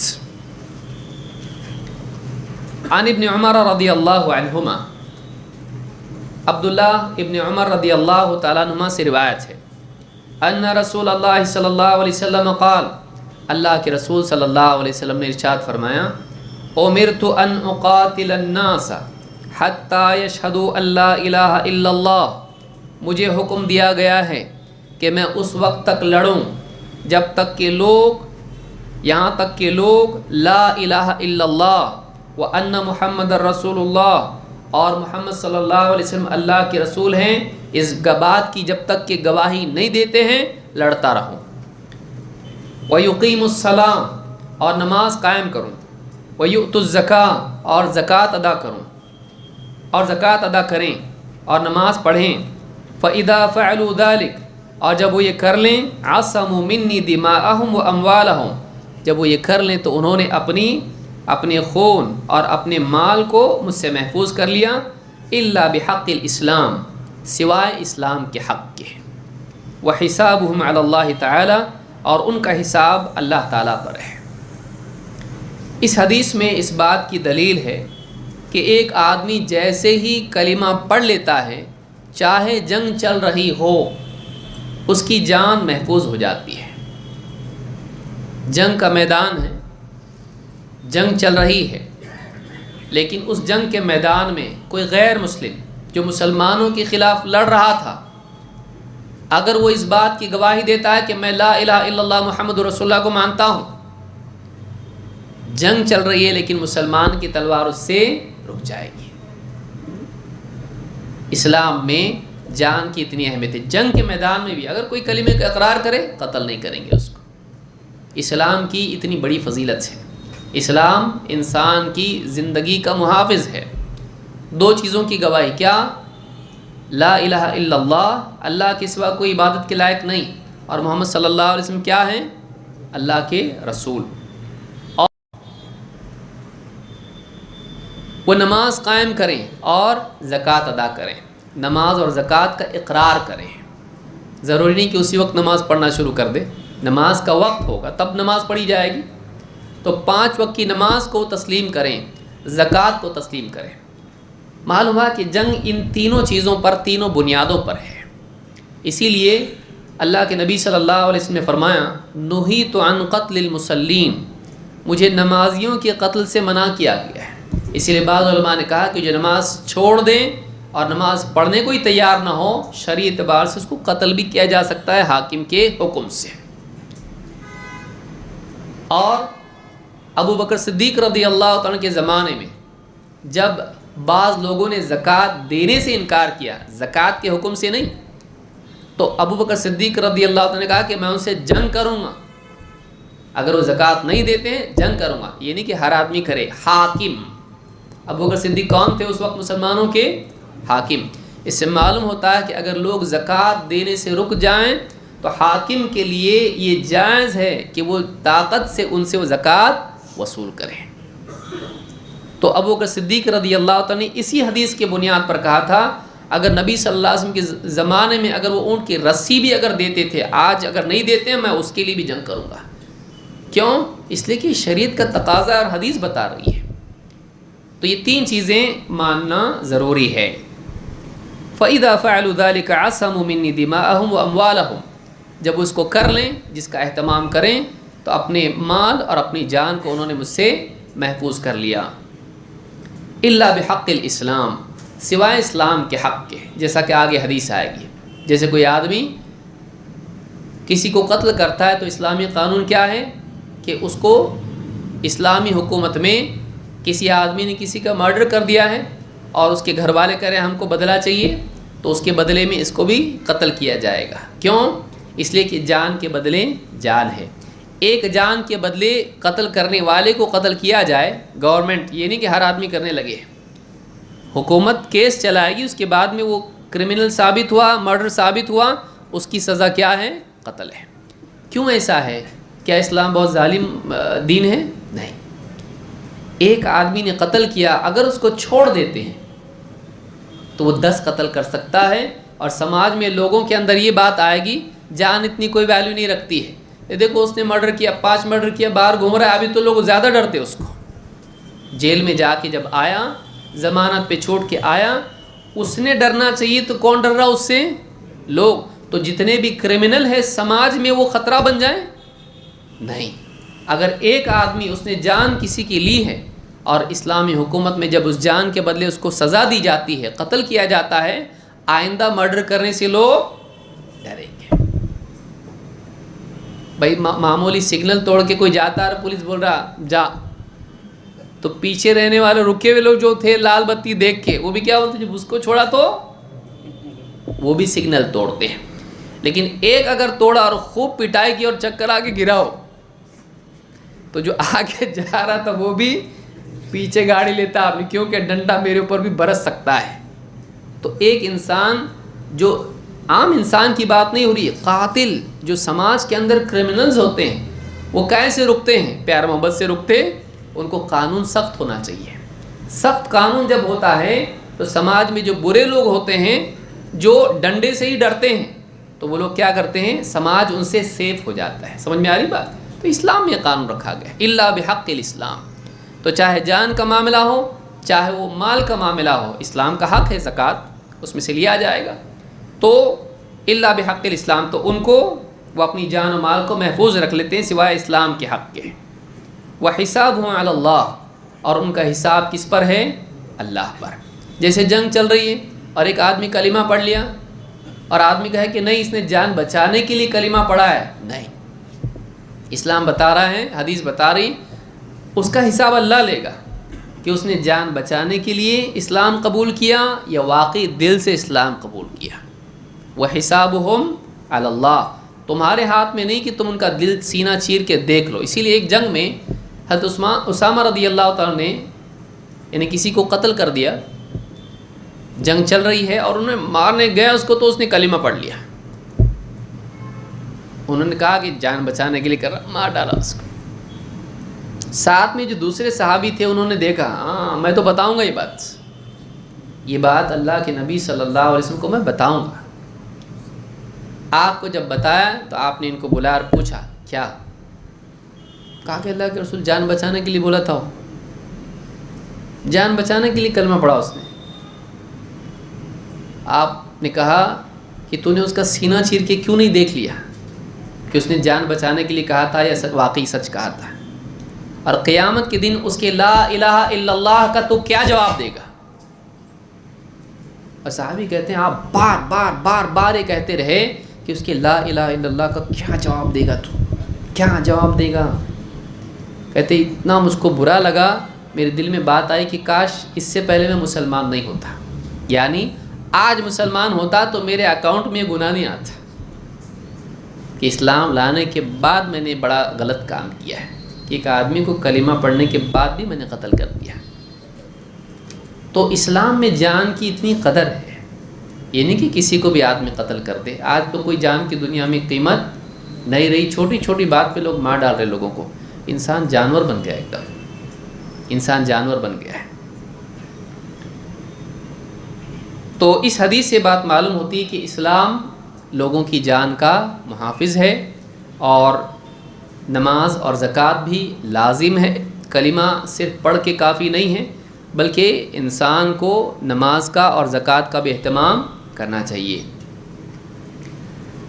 عن ابن عمر رضی اللہ عنہما، عبداللہ ابن عمر رضی اللہ تعالیٰ عنہما سے روایت ہے، ان رسول اللہ صلی اللہ علیہ وسلم قال، اللہ کے رسول صلی اللہ علیہ وسلم نے ارشاد فرمایا، امرت ان اقاتل الناس حتی یشہدوا ان لا الہ الا اللہ، مجھے حکم دیا گیا ہے کہ میں اس وقت تک لڑوں جب تک کہ لوگ، یہاں تک کہ لوگ لا الہ الا اللہ وان محمد رسول اللہ اور محمد صلی اللہ علیہ وسلم اللہ کے رسول ہیں، اس بات کی جب تک کہ گواہی نہیں دیتے ہیں لڑتا رہوں۔ وَيُقِيمُ الصَّلَاةَ اور نماز قائم کروں، وَيُؤْتُ الزَّكَاةَ اور زکوٰۃ ادا کروں، اور زکوٰۃ ادا کریں اور نماز پڑھیں۔ فَإِذَا فَعَلُوا ذَلِكَ اور جب وہ یہ کر لیں، عَصَمُوا مِنِّي دِمَاءَهُمْ وَأَمْوَالَهُمْ جب وہ یہ کر لیں تو انہوں نے اپنے خون اور اپنے مال کو مجھ سے محفوظ کر لیا، إِلَّا بِحَقِّ الْإِسْلَامِ سوائے اسلام کے حق کے، وَحِسَابُهُمْ عَلَى اللَّهِ تَعَالَى اور ان کا حساب اللہ تعالیٰ پر ہے۔ اس حدیث میں اس بات کی دلیل ہے کہ ایک آدمی جیسے ہی کلمہ پڑھ لیتا ہے، چاہے جنگ چل رہی ہو، اس کی جان محفوظ ہو جاتی ہے۔ جنگ کا میدان ہے، جنگ چل رہی ہے، لیکن اس جنگ کے میدان میں کوئی غیر مسلم جو مسلمانوں کے خلاف لڑ رہا تھا، اگر وہ اس بات کی گواہی دیتا ہے کہ میں لا الہ الا اللہ محمد رسول اللہ کو مانتا ہوں، جنگ چل رہی ہے لیکن مسلمان کی تلوار اس سے رک جائے گی۔ اسلام میں جان کی اتنی اہمیت ہے، جنگ کے میدان میں بھی اگر کوئی کلمے کا اقرار کرے قتل نہیں کریں گے اس کو۔ اسلام کی اتنی بڑی فضیلت ہے، اسلام انسان کی زندگی کا محافظ ہے۔ دو چیزوں کی گواہی، کیا؟ لا الہ الا اللہ، اللہ کے سوا کوئی عبادت کے لائق نہیں، اور محمد صلی اللہ علیہ وسلم کیا ہیں؟ اللہ کے رسول۔ اور وہ نماز قائم کریں اور زکوٰۃ ادا کریں، نماز اور زکوٰۃ کا اقرار کریں۔ ضروری نہیں کہ اسی وقت نماز پڑھنا شروع کر دے، نماز کا وقت ہوگا تب نماز پڑھی جائے گی، تو 5 وقت کی نماز کو تسلیم کریں، زکوٰۃ کو تسلیم کریں۔ معلوم ہوا کہ جنگ ان تینوں چیزوں پر، تینوں بنیادوں پر ہے۔ اسی لیے اللہ کے نبی صلی اللہ علیہ وسلم نے فرمایا، نُہِیتُ عن قتل المصلین، مجھے نمازیوں کے قتل سے منع کیا گیا ہے۔ اسی لیے بعض علماء نے کہا کہ جو نماز چھوڑ دیں اور نماز پڑھنے کو ہی تیار نہ ہو، شرعی اعتبار سے اس کو قتل بھی کیا جا سکتا ہے حاکم کے حکم سے۔ اور ابو بکر صدیق رضی اللہ عنہ کے زمانے میں جب بعض لوگوں نے زکوٰۃ دینے سے انکار کیا، زکوٰۃ کے حکم سے نہیں، تو ابو بکر صدیق رضی اللہ عنہ نے کہا کہ میں ان سے جنگ کروں گا، اگر وہ زکوٰۃ نہیں دیتے ہیں جنگ کروں گا۔ یہ نہیں کہ ہر آدمی کرے، حاکم۔ ابو بکر صدیق کون تھے اس وقت؟ مسلمانوں کے حاکم۔ اس سے معلوم ہوتا ہے کہ اگر لوگ زکوٰۃ دینے سے رک جائیں تو حاکم کے لیے یہ جائز ہے کہ وہ طاقت سے ان سے وہ زکوٰۃ وصول کریں۔ تو ابو بکر صدیق رضی اللہ عنہ نے اسی حدیث کے بنیاد پر کہا تھا، اگر نبی صلی اللہ علیہ وسلم کے زمانے میں اگر وہ اونٹ کی رسی بھی اگر دیتے تھے، آج اگر نہیں دیتے ہیں، میں اس کے لیے بھی جنگ کروں گا۔ کیوں؟ اس لیے کہ شریعت کا تقاضا اور حدیث بتا رہی ہے۔ تو یہ 3 چیزیں ماننا ضروری ہے۔ فَإِذَا فَعَلُوا ذَلِكَ عَصَمُوا مِنِّي دِمَاءَهُمْ وَأَمْوَالَهُمْ جب اس کو کر لیں، جس کا اہتمام کریں، تو اپنے مال اور اپنی جان کو انہوں نے مجھ سے محفوظ کر لیا۔ إِلَّا بِحَقِّ الْإِسْلَامِ سوائے اسلام کے حق کے، جیسا کہ آگے حدیث آئے گی۔ جیسے کوئی آدمی کسی کو قتل کرتا ہے تو اسلامی قانون کیا ہے کہ اس کو اسلامی حکومت میں کسی آدمی نے کسی کا مرڈر کر دیا ہے اور اس کے گھر والے کہہ رہے ہیں ہم کو بدلہ چاہیے، تو اس کے بدلے میں اس کو بھی قتل کیا جائے گا۔ کیوں؟ اس لیے کہ جان کے بدلے جان ہے۔ ایک جان کے بدلے قتل کرنے والے کو قتل کیا جائے، گورنمنٹ، یہ نہیں کہ ہر آدمی کرنے لگے، حکومت کیس چلائے گی، اس کے بعد میں وہ کرمنل ثابت ہوا، مرڈر ثابت ہوا، اس کی سزا کیا ہے؟ قتل ہے۔ کیوں ایسا ہے؟ کیا اسلام بہت ظالم دین ہے؟ نہیں۔ ایک آدمی نے قتل کیا، اگر اس کو چھوڑ دیتے ہیں تو وہ 10 قتل کر سکتا ہے، اور سماج میں لوگوں کے اندر یہ بات آئے گی جان اتنی کوئی ویلیو نہیں رکھتی ہے۔ یہ دیکھو اس نے مرڈر کیا، 5 مرڈر کیا، باہر گھوم رہا ہے، ابھی تو لوگ زیادہ ڈرتے اس کو۔ جیل میں جا کے جب آیا، ضمانت پہ چھوڑ کے آیا، اس نے ڈرنا چاہیے، تو کون ڈر رہا اس سے؟ لوگ۔ تو جتنے بھی کرمنل ہے سماج میں وہ خطرہ بن جائیں؟ نہیں۔ اگر ایک آدمی اس نے جان کسی کی لی ہے اور اسلامی حکومت میں جب اس جان کے بدلے اس کو سزا دی جاتی ہے، قتل کیا جاتا ہے، آئندہ مرڈر کرنے سے لوگ ڈریں گے۔ بھائی معمولی سگنل توڑ کے کوئی جاتا ہے، پولیس بول رہا جا، تو پیچھے رہنے والے رکے ہوئے لوگ جو تھے لال بتی دیکھ کے وہ بھی کیا بولتے جب اس کو چھوڑا تو وہ بھی سگنل توڑتے ہیں. لیکن ایک اگر توڑا اور خوب پٹائی کی اور چکر آ کے گراؤ تو جو آگے جا رہا تھا وہ بھی پیچھے گاڑی لیتا آپ نے, کیونکہ ڈنڈا میرے اوپر بھی برس سکتا ہے. تو ایک انسان جو عام انسان کی بات نہیں ہو رہی ہے, قاتل جو سماج کے اندر کرمنلز ہوتے ہیں وہ کیسے رکتے ہیں؟ پیار محبت سے رکتے. ان کو قانون سخت ہونا چاہیے. سخت قانون جب ہوتا ہے تو سماج میں جو برے لوگ ہوتے ہیں جو ڈنڈے سے ہی ڈرتے ہیں تو وہ لوگ کیا کرتے ہیں, سماج ان سے سیف ہو جاتا ہے. سمجھ میں آ رہی بات؟ تو اسلام میں قانون رکھا گیا الا بحق الاسلام. تو چاہے جان کا معاملہ ہو چاہے وہ مال کا معاملہ ہو, اسلام کا حق ہے زکوٰۃ, اس میں سے لیا جائے گا. تو الا بحق الاسلام, تو ان کو وہ اپنی جان و مال کو محفوظ رکھ لیتے ہیں سوائے اسلام کے حق کے. وحسابهم علی اللہ, اور ان کا حساب کس پر ہے؟ اللہ پر. جیسے جنگ چل رہی ہے اور ایک آدمی کلمہ پڑھ لیا اور آدمی کہے کہ نہیں اس نے جان بچانے کے لیے کلمہ پڑھا ہے, نہیں, اسلام بتا رہا ہے, حدیث بتا رہی, اس کا حساب اللہ لے گا کہ اس نے جان بچانے کے لیے اسلام قبول کیا یا واقعی دل سے اسلام قبول کیا. وحسابهم علی اللہ, تمہارے ہاتھ میں نہیں کہ تم ان کا دل سینہ چیر کے دیکھ لو. اسی لیے ایک جنگ میں حضرت اسامہ رضی اللہ تعالیٰ نے یعنی کسی کو قتل کر دیا, جنگ چل رہی ہے اور انہوں نے مارنے گیا اس کو تو اس نے کلمہ پڑھ لیا. انہوں نے کہا کہ جان بچانے کے لیے کر رہا, مار ڈالا اس کو. ساتھ میں جو دوسرے صحابی تھے انہوں نے دیکھا, ہاں میں تو بتاؤں گا یہ بات اللہ کے نبی صلی اللہ علیہ وسلم کو میں بتاؤں گا. آپ کو جب بتایا تو آپ نے ان کو بلایا اور پوچھا کیا؟ کہا کہ اللہ کے رسول جان بچانے کے لیے بولا تھا, جان بچانے کے لیے کلمہ پڑھا اس نے. آپ نے کہا کہ تو نے اس کا سینہ چیر کے کیوں نہیں دیکھ لیا کہ اس نے جان بچانے کے لیے کہا تھا یا واقعی سچ کہا تھا؟ اور قیامت کے دن اس کے لا الہ الا اللہ کا تو کیا جواب دے گا؟ اور صحابی کہتے ہیں آپ بار بار یہ کہتے رہے کہ اس کے لا الہ الا اللہ کا کیا جواب دے گا, تو کیا جواب دے گا؟ کہتے اتنا مجھ کو برا لگا, میرے دل میں بات آئی کہ کاش اس سے پہلے میں مسلمان نہیں ہوتا, یعنی آج مسلمان ہوتا تو میرے اکاؤنٹ میں گناہ نہیں آتا کہ اسلام لانے کے بعد میں نے بڑا غلط کام کیا ہے کہ ایک آدمی کو کلمہ پڑھنے کے بعد بھی میں نے قتل کر دیا. تو اسلام میں جان کی اتنی قدر ہے, یہ نہیں کہ کسی کو بھی آدمی قتل کر دے. آج تو کوئی جان کی دنیا میں قیمت نہیں رہی, چھوٹی چھوٹی بات پہ لوگ مار ڈال رہے لوگوں کو. انسان جانور بن گیا, ایک دم انسان جانور بن گیا ہے. تو اس حدیث سے بات معلوم ہوتی ہے کہ اسلام لوگوں کی جان کا محافظ ہے اور نماز اور زکوٰۃ بھی لازم ہے. کلمہ صرف پڑھ کے کافی نہیں ہے بلکہ انسان کو نماز کا اور زکوٰۃ کا بھی اہتمام کرنا چاہیے.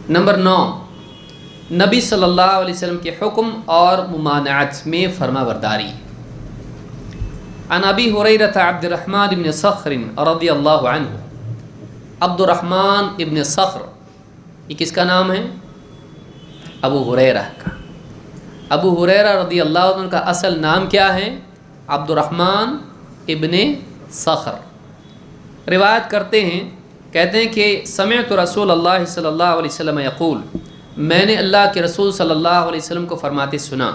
نمبر 9, نبی صلی اللہ علیہ وسلم کے حکم اور ممانعت میں فرما برداری. عن ابی ہریرہ عبد الرحمن بن صخر رضی اللہ عنہ. عبد الرحمن ابن صخر یہ کس کا نام ہے؟ ابو ہریرہ کا. ابو ہریرہ رضی اللہ عنہ کا اصل نام کیا ہے؟ عبد الرحمن ابن صخر. روایت کرتے ہیں, کہتے ہیں کہ سمعت رسول اللہ صلی اللہ علیہ وسلم یقول, میں نے اللہ کے رسول صلی اللہ علیہ وسلم کو فرماتے سنا,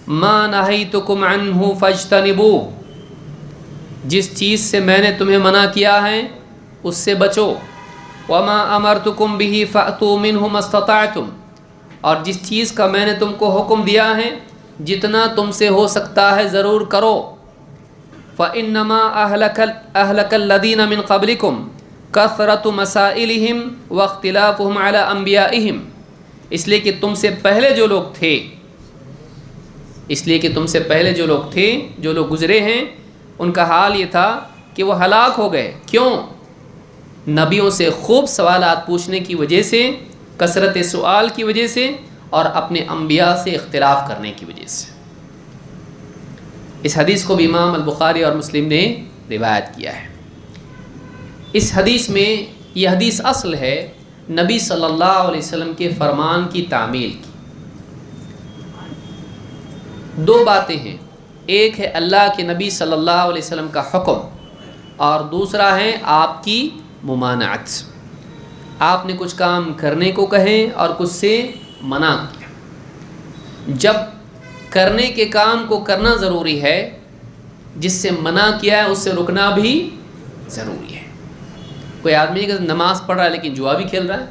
ما نہیتکم عنہ فاجتنبوہ, جس چیز سے میں نے تمہیں منع کیا ہے اس سے بچو. وما امرتکم بہ فأتوا منہ ما استطعتم, اور جس چیز کا میں نے تم کو حکم دیا ہے جتنا تم سے ہو سکتا ہے ضرور کرو. فإنما أهلك الذين من قبلكم كثرة مسائلهم واختلافهم على أنبيائهم, اس لیے کہ تم سے پہلے جو لوگ تھے, جو لوگ گزرے ہیں, ان کا حال یہ تھا کہ وہ ہلاک ہو گئے. کیوں؟ نبیوں سے خوب سوالات پوچھنے کی وجہ سے, کثرت سوال کی وجہ سے, اور اپنے انبیاء سے اختلاف کرنے کی وجہ سے. اس حدیث کو بھی امام البخاری اور مسلم نے روایت کیا ہے. اس حدیث میں یہ حدیث اصل ہے نبی صلی اللہ علیہ وسلم کے فرمان کی تعمیل کی. دو باتیں ہیں. ایک ہے اللہ کے نبی صلی اللہ علیہ وسلم کا حکم اور دوسرا ہے آپ کی ممانعت. آپ نے کچھ کام کرنے کو کہیں اور کچھ سے منع کیا. جب کرنے کے کام کو کرنا ضروری ہے، جس سے منع کیا ہے اس سے رکنا بھی ضروری ہے. کوئی آدمی کہ نماز پڑھ رہا ہے لیکن جوا بھی کھیل رہا ہے،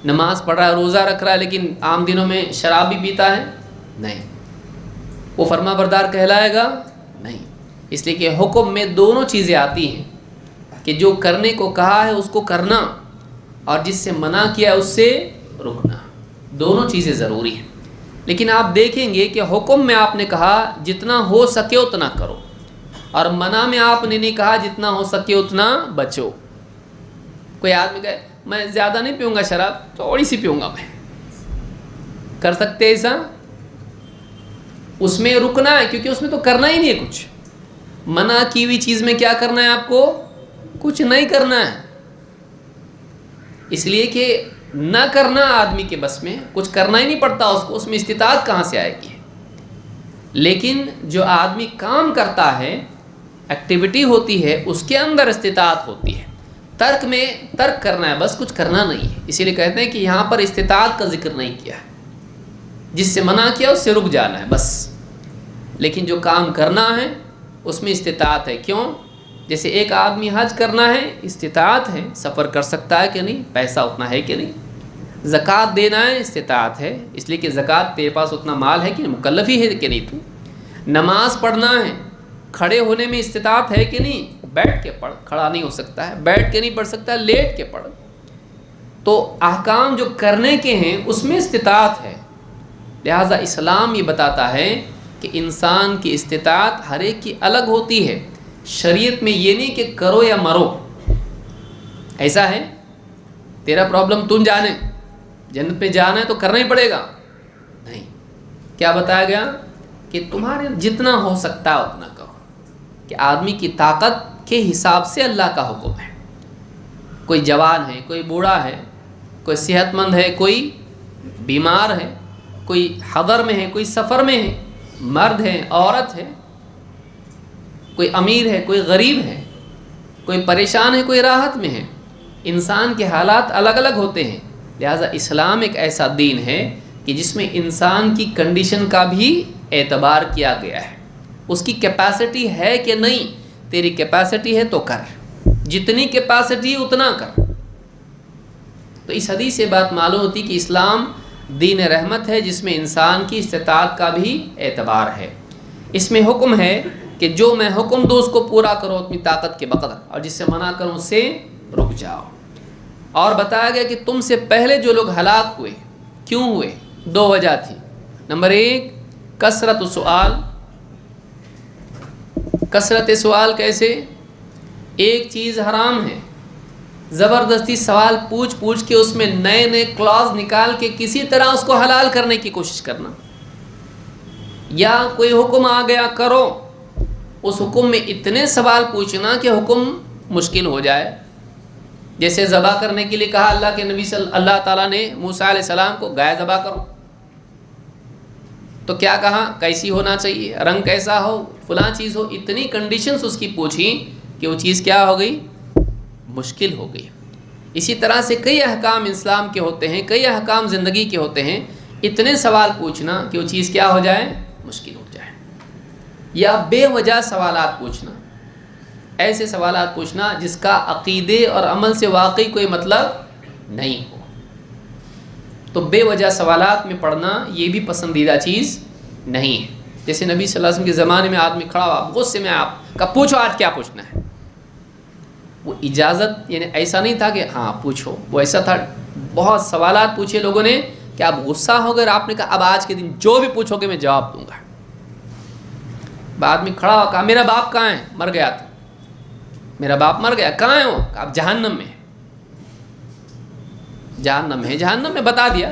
نماز پڑھ رہا ہے روزہ رکھ رہا ہے لیکن عام دنوں میں شراب بھی پیتا ہے، نہیں، وہ فرما بردار کہلائے گا؟ نہیں. اس لیے کہ حکم میں دونوں چیزیں آتی ہیں کہ جو کرنے کو کہا ہے اس کو کرنا اور جس سے منع کیا ہے اس سے رکنا، دونوں چیزیں ضروری ہیں. لیکن آپ دیکھیں گے کہ حکم میں آپ نے کہا جتنا ہو سکے اتنا کرو، اور منع میں آپ نے نہیں کہا جتنا ہو سکے اتنا بچو. کوئی آدمی کہے میں زیادہ نہیں پیوں گا شراب، تھوڑی سی پیوں گا، میں کر سکتے ایسا؟ اس میں رکنا ہے کیونکہ اس میں تو کرنا ہی نہیں ہے کچھ. منع کی ہوئی چیز میں کیا کرنا ہے؟ آپ کو کچھ نہیں کرنا ہے. اس لیے کہ نہ کرنا آدمی کے بس میں، کچھ کرنا ہی نہیں پڑتا اس کو، اس میں استطاعت کہاں سے آئے گی؟ لیکن جو آدمی کام کرتا ہے، ایکٹیویٹی ہوتی ہے، اس کے اندر استطاعت ہوتی ہے. ترک میں ترک کرنا ہے، بس کچھ کرنا نہیں ہے. اسی لیے کہتے ہیں کہ یہاں پر استطاعت کا ذکر نہیں کیا ہے، جس سے منع کیا اس سے رک جانا ہے بس. لیکن جو کام کرنا ہے اس میں استطاعت ہے. کیوں؟ جیسے ایک آدمی حج کرنا ہے، استطاعت ہے، سفر کر سکتا ہے کہ نہیں، پیسہ اتنا ہے کہ نہیں. زکوٰۃ دینا ہے، استطاعت ہے، اس لیے کہ زکوٰۃ تیرے پاس اتنا مال ہے کہ نہیں، مکلف ہی ہے کہ نہیں تو. نماز پڑھنا ہے، کھڑے ہونے میں استطاعت ہے کہ نہیں، بیٹھ کے پڑھ، کھڑا نہیں ہو سکتا ہے، بیٹھ کے نہیں پڑھ سکتا ہے، لیٹ کے پڑھ. تو احکام جو کرنے کے ہیں اس میں استطاعت ہے. لہٰذا اسلام یہ بتاتا ہے کہ انسان کی استطاعت ہر ایک کی الگ ہوتی ہے. شریعت میں یہ نہیں کہ کرو یا مرو، ایسا ہے تیرا پرابلم تم جانے، جنت پہ جانا ہے تو کرنا ہی پڑے گا، نہیں. کیا بتایا گیا؟ کہ تمہارے جتنا ہو سکتا ہے اتنا کرو. کہ آدمی کی طاقت کے حساب سے اللہ کا حکم ہے. کوئی جوان ہے، کوئی بوڑھا ہے، کوئی صحت مند ہے، کوئی بیمار ہے، کوئی حضر میں ہے، کوئی سفر میں ہے، مرد ہے، عورت ہے، کوئی امیر ہے، کوئی غریب ہے، کوئی پریشان ہے، کوئی راحت میں ہے. انسان کے حالات الگ الگ ہوتے ہیں. لہٰذا اسلام ایک ایسا دین ہے کہ جس میں انسان کی کنڈیشن کا بھی اعتبار کیا گیا ہے. اس کی کیپیسٹی ہے کہ نہیں، تیری کیپیسٹی ہے تو کر، جتنی کیپیسٹی ہے اتنا کر. تو اس حدیث سے بات معلوم ہوتی کہ اسلام دین رحمت ہے جس میں انسان کی استطاعت کا بھی اعتبار ہے. اس میں حکم ہے کہ جو میں حکم دوں اس کو پورا کرو اپنی طاقت کے بقدر، اور جس سے منع کروں اس سے رک جاؤ. اور بتایا گیا کہ تم سے پہلے جو لوگ ہلاک ہوئے کیوں ہوئے؟ 2 وجہ تھی. نمبر 1 کثرت سوال. کثرت سوال کیسے؟ ایک چیز حرام ہے، زبردستی سوال پوچھ کے اس میں نئے نئے کلاز نکال کے کسی طرح اس کو حلال کرنے کی کوشش کرنا. یا کوئی حکم آ گیا کرو، اس حکم میں اتنے سوال پوچھنا کہ حکم مشکل ہو جائے. جیسے ذبح کرنے کے لیے کہا اللہ کے نبی اللہ تعالیٰ نے موسیٰ علیہ السلام کو، گائے ذبح کرو، تو کیا کہا؟ کیسی ہونا چاہیے، رنگ کیسا ہو، فلاں چیز ہو. اتنی کنڈیشنز اس کی پوچھی کہ وہ چیز کیا ہو گئی؟ مشکل ہو گئی. اسی طرح سے کئی احکام اسلام کے ہوتے ہیں، کئی احکام زندگی کے ہوتے ہیں. اتنے سوال پوچھنا کہ وہ چیز کیا ہو جائے؟ مشکل ہو جائے. یا بے وجہ سوالات پوچھنا، ایسے سوالات پوچھنا جس کا عقیدے اور عمل سے واقعی کوئی مطلب نہیں ہو. تو بے وجہ سوالات میں پڑھنا یہ بھی پسندیدہ چیز نہیں ہے. جیسے نبی صلی اللہ علیہ وسلم کے زمانے میں آدمی کھڑا ہوا غصے میں، آپ کا پوچھو آج کیا پوچھنا ہے. وہ اجازت یعنی ایسا نہیں تھا کہ ہاں پوچھو، وہ ایسا تھا بہت سوالات پوچھے لوگوں نے کہ آپ غصہ ہو گئے. آپ نے کہا اب آج کے دن جو بھی پوچھو گے میں جواب دوں گا. آدمی کھڑا ہوا کہا میرا باپ کہاں ہے؟ مر گیا تھا. میرا باپ مر گیا، کہاں ہے وہ؟ کہا اب جہنم میں ہے. جہنم ہے، جہنم میں بتا دیا.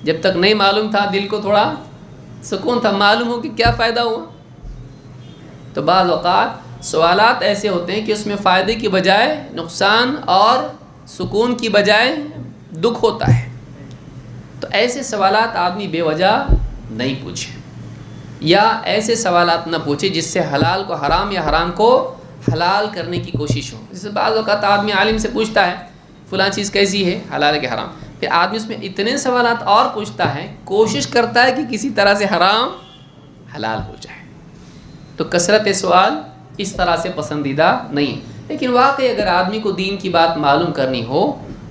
جب تک نہیں معلوم تھا دل کو تھوڑا سکون تھا، معلوم ہو کہ کیا فائدہ ہوا. تو بعض اوقات سوالات ایسے ہوتے ہیں کہ اس میں فائدے کی بجائے نقصان اور سکون کی بجائے دکھ ہوتا ہے. تو ایسے سوالات آدمی بے وجہ نہیں پوچھے. یا ایسے سوالات نہ پوچھے جس سے حلال کو حرام یا حرام کو حلال کرنے کی کوشش ہو. جیسے بعض اوقات آدمی عالم سے پوچھتا ہے فلاں چیز کیسی ہے، حلال ہے کہ حرام، پھر آدمی اس میں اتنے سوالات اور پوچھتا ہے، کوشش کرتا ہے کہ کسی طرح سے حرام حلال ہو جائے. تو کثرت سوال اس طرح سے پسندیدہ نہیں. لیکن واقعی اگر آدمی کو دین کی بات معلوم کرنی ہو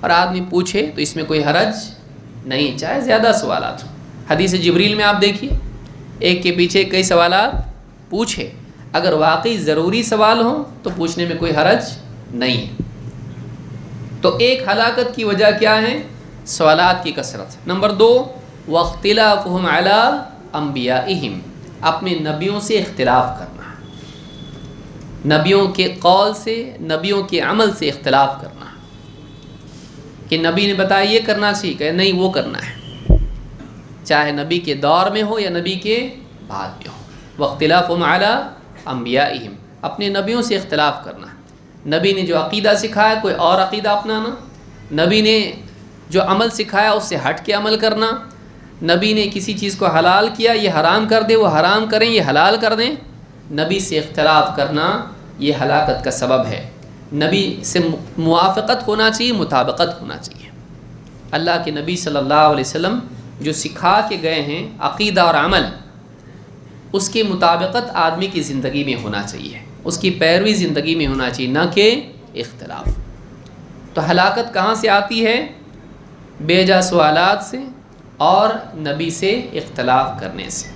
اور آدمی پوچھے تو اس میں کوئی حرج نہیں، چاہے زیادہ سوالات ہوں. حدیث جبریل میں آپ دیکھیے ایک کے پیچھے کئی سوالات پوچھے، اگر واقعی ضروری سوال ہوں تو پوچھنے میں کوئی حرج نہیں ہے. تو ایک ہلاکت کی وجہ کیا ہے؟ سوالات کی کثرت. نمبر 2 واختلافهم علی انبیائہم، اپنے نبیوں سے اختلاف کرنا، نبیوں کے قول سے، نبیوں کے عمل سے اختلاف کرنا، کہ نبی نے بتایا یہ کرنا چاہیے کہ نہیں وہ کرنا ہے، چاہے نبی کے دور میں ہو یا نبی کے بعد میں ہو. واختلافهم علی انبیائہم، اپنے نبیوں سے اختلاف کرنا. نبی نے جو عقیدہ سکھایا کوئی اور عقیدہ اپنانا، نبی نے جو عمل سکھایا اس سے ہٹ کے عمل کرنا، نبی نے کسی چیز کو حلال کیا یہ حرام کر دے، وہ حرام کریں یہ حلال کر دیں. نبی سے اختلاف کرنا یہ ہلاکت کا سبب ہے. نبی سے موافقت ہونا چاہیے، مطابقت ہونا چاہیے. اللہ کے نبی صلی اللہ علیہ وسلم جو سکھا کے گئے ہیں عقیدہ اور عمل، اس کے مطابقت آدمی کی زندگی میں ہونا چاہیے، اس کی پیروی زندگی میں ہونا چاہیے، نہ کہ اختلاف. تو ہلاکت کہاں سے آتی ہے؟ بے جا سوالات سے اور نبی سے اختلاف کرنے سے.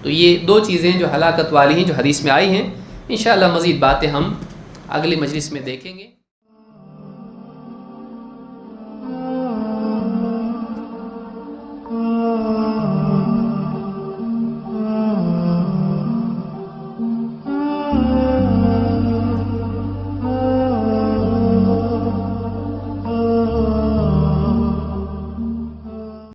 تو یہ 2 چیزیں جو ہلاکت والی ہیں جو حدیث میں آئی ہیں. انشاءاللہ مزید باتیں ہم اگلی مجلس میں دیکھیں گے.